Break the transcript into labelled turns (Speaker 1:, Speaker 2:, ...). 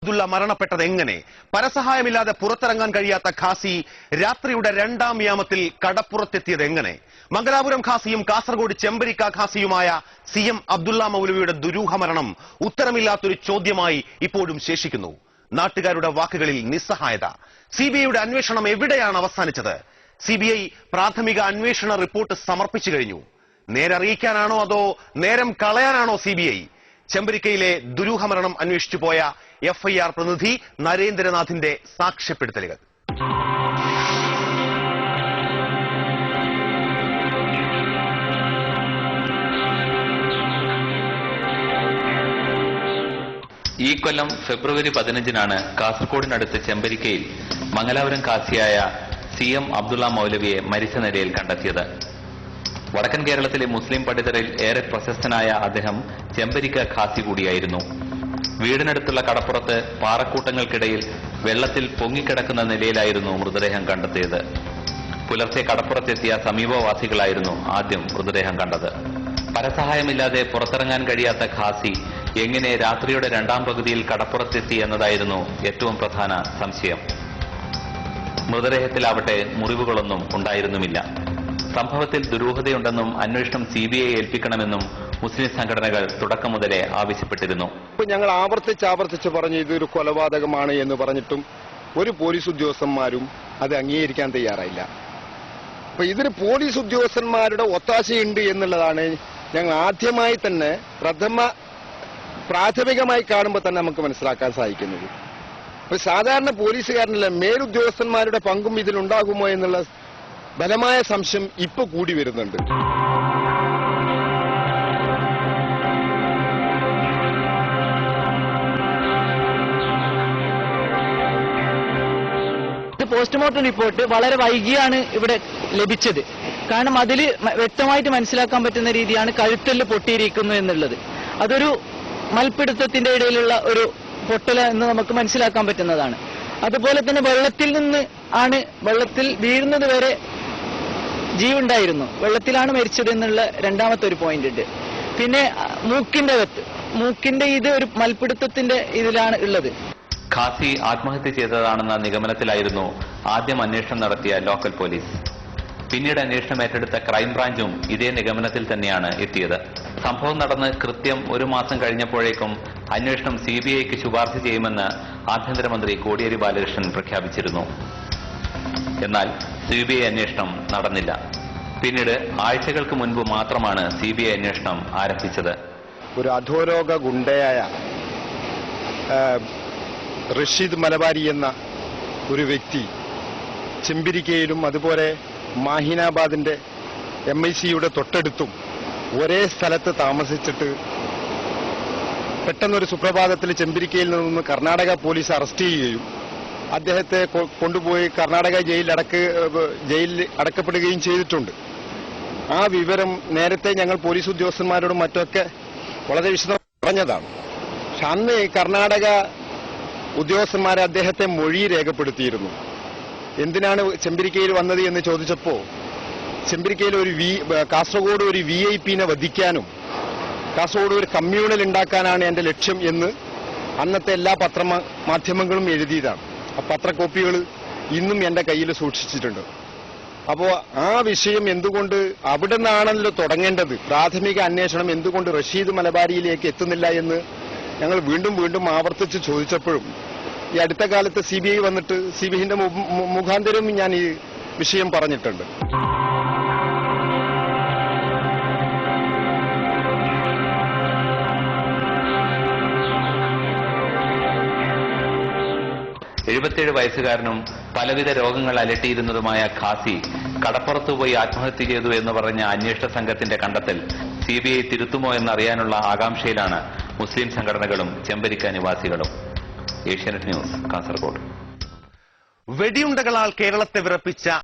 Speaker 1: അബ്ദുള്ള മരണപ്പെട്ടത് എങ്ങനെ? പരസഹായമില്ലാതെ പുറത്തിറങ്ങാൻ കഴിയാത്ത ഖാസി രാത്രിയുടെ 2ാം യാമത്തിൽ കടപ്പുറത്തെത്തിയത് എങ്ങനെ? മംഗലാപുരം ഖാസിയും കാസർഗോഡ് ചെമ്പരിക്ക ഖാസിയുമായ CM അബ്ദുള്ള മൗലവിയുടെ ദുരൂഹ മരണം ഉത്തരമില്ലാത്തൊരു ചോദ്യമായി ഇപ്പോഴും ശേഷിക്കുന്നു. നാട്ടുകാരുടെ വാക്കുകളിൽ നിസ്സഹായത. CBIയുടെ അന്വേഷണം എവിടെയാണ് അവസാനിച്ചത്? CBI പ്രാഥമിക അന്വേഷണ റിപ്പോർട്ട് സമർപ്പിച്ചു കഴിഞ്ഞു. നേരറിയിക്കാനാണോ അതോ നേരം കളയാനാണോ CBI? ചെമ്പരിക്കയിലെ ദുരൂഹമരണം അന്വേഷിച്ചു പോയ FIR പ്രതിനിധി നരേന്ദ്രനാഥിന്റെ സാക്ഷ്യപ്പെടുത്തലുകൾ.
Speaker 2: ഈ കൊല്ലം ഫെബ്രുവരി 15-നാണ് കാസർഗോഡിനടുത്ത് ചെമ്പരിക്കയിൽ മംഗലാപുരം ഖാസിയായ CM അബ്ദുള്ള മൗലവിയെ മരിച്ച നിലയിൽ കണ്ടെത്തിയത്. വടക്കൻ കേരളത്തിലെ മുസ്ലിം പണ്ഡിതരിൽ ഏറെ പ്രശസ്തനായ അദ്ദേഹം ചെമ്പരിക്ക ഖാസി കൂടിയായിരുന്നു. വീടിനടുത്തുള്ള കടപ്പുറത്ത് പാറക്കൂട്ടങ്ങൾക്കിടയിൽ വെള്ളത്തിൽ പൊങ്ങിക്കിടക്കുന്ന നിലയിലായിരുന്നു മൃതദേഹം കണ്ടെത്തിയത്. പുലർച്ചെ കടപ്പുറത്തെത്തിയ സമീപവാസികളായിരുന്നു ആദ്യം മൃതദേഹം കണ്ടത്. പരസഹായമില്ലാതെ പുറത്തിറങ്ങാൻ കഴിയാത്ത ഖാസി എങ്ങനെ രാത്രിയുടെ 2ാം പകുതിയിൽ കടപ്പുറത്തെത്തി എന്നതായിരുന്നു ഏറ്റവും പ്രധാന സംശയം. മൃതദേഹത്തിലാവട്ടെ മുറിവുകളൊന്നും ഉണ്ടായിരുന്നുമില്ല. സംഭവത്തിൽ ദുരൂഹതയുണ്ടെന്നും അന്വേഷണം CBI ഏൽപ്പിക്കണമെന്നും മുസ്ലിം സംഘടനകൾ തുടക്കം മുതലേ ആവശ്യപ്പെട്ടിരുന്നു.
Speaker 3: ഞങ്ങൾ ആവർത്തിച്ച് പറഞ്ഞു ഇതൊരു കൊലപാതകമാണ് എന്ന് പറഞ്ഞിട്ടും ഒരു പോലീസ് ഉദ്യോഗസ്ഥന്മാരും അത് അംഗീകരിക്കാൻ തയ്യാറായില്ല. അപ്പൊ ഇതിന് പോലീസ് ഉദ്യോഗസ്ഥന്മാരുടെ ഒത്താശയുണ്ട് എന്നുള്ളതാണ് ഞങ്ങൾ ആദ്യമായി തന്നെ പ്രാഥമികമായി കാണുമ്പോൾ തന്നെ നമുക്ക് മനസ്സിലാക്കാൻ സാധിക്കുന്നത്. അപ്പൊ സാധാരണ പോലീസുകാരനല്ല, മേലുദ്യോഗസ്ഥന്മാരുടെ പങ്കും ഇതിലുണ്ടാകുമോ എന്നുള്ള ബലമായ സംശയം ഇപ്പൊ കൂടി വരുന്നുണ്ട്.
Speaker 4: പോസ്റ്റ്മോർട്ടം റിപ്പോർട്ട് വളരെ വൈകിയാണ് ഇവിടെ ലഭിച്ചത്. കാരണം അതിൽ വ്യക്തമായിട്ട് മനസ്സിലാക്കാൻ പറ്റുന്ന രീതിയാണ് കഴുത്തെല്ല് പൊട്ടിയിരിക്കുന്നു എന്നുള്ളത്. അതൊരു മൽപ്പിടുത്തത്തിന്റെ ഇടയിലുള്ള ഒരു പൊട്ടൽ എന്ന് നമുക്ക് മനസ്സിലാക്കാൻ പറ്റുന്നതാണ്. അതുപോലെ തന്നെ വെള്ളത്തിൽ വീഴുന്നത് വരെ ജീവുണ്ടായിരുന്നു, വെള്ളത്തിലാണ് മരിച്ചത് എന്നുള്ള 2ാമത്തെ ഒരു പോയിന്റ് ഉണ്ട്. പിന്നെ മൂക്കിന്റെ ഇത് ഒരു മൽപ്പിടുത്തത്തിന്റെ ഇതിലാണ് ഉള്ളത്.
Speaker 2: ഖാസി ആത്മഹത്യ ചെയ്തതാണെന്ന നിഗമനത്തിലായിരുന്നു ആദ്യം അന്വേഷണം നടത്തിയ ലോക്കൽ പോലീസ്. പിന്നീട് അന്വേഷണം ഏറ്റെടുത്ത ക്രൈംബ്രാഞ്ചും ഇതേ നിഗമനത്തിൽ തന്നെയാണ് എത്തിയത്. സംഭവം നടന്ന് കൃത്യം 1 മാസം കഴിഞ്ഞപ്പോഴേക്കും അന്വേഷണം CBIക്ക് ശുപാർശ ചെയ്യുമെന്ന് ആഭ്യന്തരമന്ത്രി കോടിയേരി ബാലകൃഷ്ണൻ പ്രഖ്യാപിച്ചിരുന്നു. എന്നാൽ CBI അന്വേഷണം നടന്നില്ല. പിന്നീട് ആഴ്ചകൾക്ക് മുൻപ് മാത്രമാണ് CBI അന്വേഷണം ആരംഭിച്ചത്.
Speaker 3: ഒരു അധോലോക ഗുണ്ടയായ റഷീദ് മലബാരി എന്ന ഒരു വ്യക്തി ചെമ്പിരിക്കയിലും അതുപോലെ മാഹിനാബാദിന്റെ MICയുടെ തൊട്ടടുത്തും ഒരേ സ്ഥലത്ത് താമസിച്ചിട്ട് പെട്ടെന്നൊരു സുപ്രഭാതത്തിൽ ചെമ്പിരിക്കയിൽ നിന്ന് കർണാടക പോലീസ് അറസ്റ്റ് ചെയ്യുകയും അദ്ദേഹത്തെ കൊണ്ടുപോയി കർണാടക ജയിലിൽ അടക്കപ്പെടുകയും ചെയ്തിട്ടുണ്ട്. ആ വിവരം നേരത്തെ ഞങ്ങൾ പോലീസ് ഉദ്യോഗസ്ഥന്മാരോടും മറ്റൊക്കെ വളരെ വിശദമായി പറഞ്ഞതാണ്. പക്ഷെ അന്ന് കർണാടക ഉദ്യോഗസ്ഥന്മാരെ അദ്ദേഹത്തെ മൊഴി രേഖപ്പെടുത്തിയിരുന്നു. എന്തിനാണ് ചെമ്പിരിക്കയിൽ വന്നത് എന്ന് ചോദിച്ചപ്പോൾ ചെമ്പിരിക്കയിൽ കാസർഗോഡ് ഒരു VIP വധിക്കാനും കാസർഗോഡ് ഒരു കമ്മ്യൂണൽ ഉണ്ടാക്കാനാണ് എന്റെ ലക്ഷ്യം എന്ന് അന്നത്തെ എല്ലാ പത്രമാധ്യമങ്ങളും എഴുതിയതാണ്. ആ പത്രക്കോപ്പികൾ ഇന്നും എന്റെ കയ്യിൽ സൂക്ഷിച്ചിട്ടുണ്ട്. അപ്പോൾ ആ വിഷയം എന്തുകൊണ്ട് അവിടെ നിന്നാണല്ലോ തുടങ്ങേണ്ടത്, പ്രാഥമിക അന്വേഷണം എന്തുകൊണ്ട് റഷീദ് മലബാരിയിലേക്ക് എത്തുന്നില്ല എന്ന് ഞങ്ങൾ വീണ്ടും ആവർത്തിച്ച് ചോദിച്ചപ്പോഴും ഈ അടുത്ത കാലത്ത് CBI വന്നിട്ട് CBIന്റെ മുഖാന്തരം ഞാൻ ഈ വിഷയം പറഞ്ഞിട്ടുണ്ട്.
Speaker 2: വയസ്സുകാരനും പലവിധ രോഗങ്ങൾ അലട്ടിയിരുന്നതുമായ ഖാസി കടപ്പുറത്തുപോയി ആത്മഹത്യ ചെയ്തു എന്ന് പറഞ്ഞ അന്വേഷണ സംഘത്തിന്റെ കണ്ടെത്തൽ CBI തിരുത്തുമോ എന്നറിയാനുള്ള ആകാംക്ഷയിലാണ് മുസ്ലിം സംഘടനകളും ചെമ്പരിക്ക നിവാസികളും. ഏഷ്യാനെറ്റ് ന്യൂസ്, കാസർഗോഡ്.
Speaker 1: വെടിയുണ്ടകളാൽ കേരളത്തെ വിറപ്പിച്ച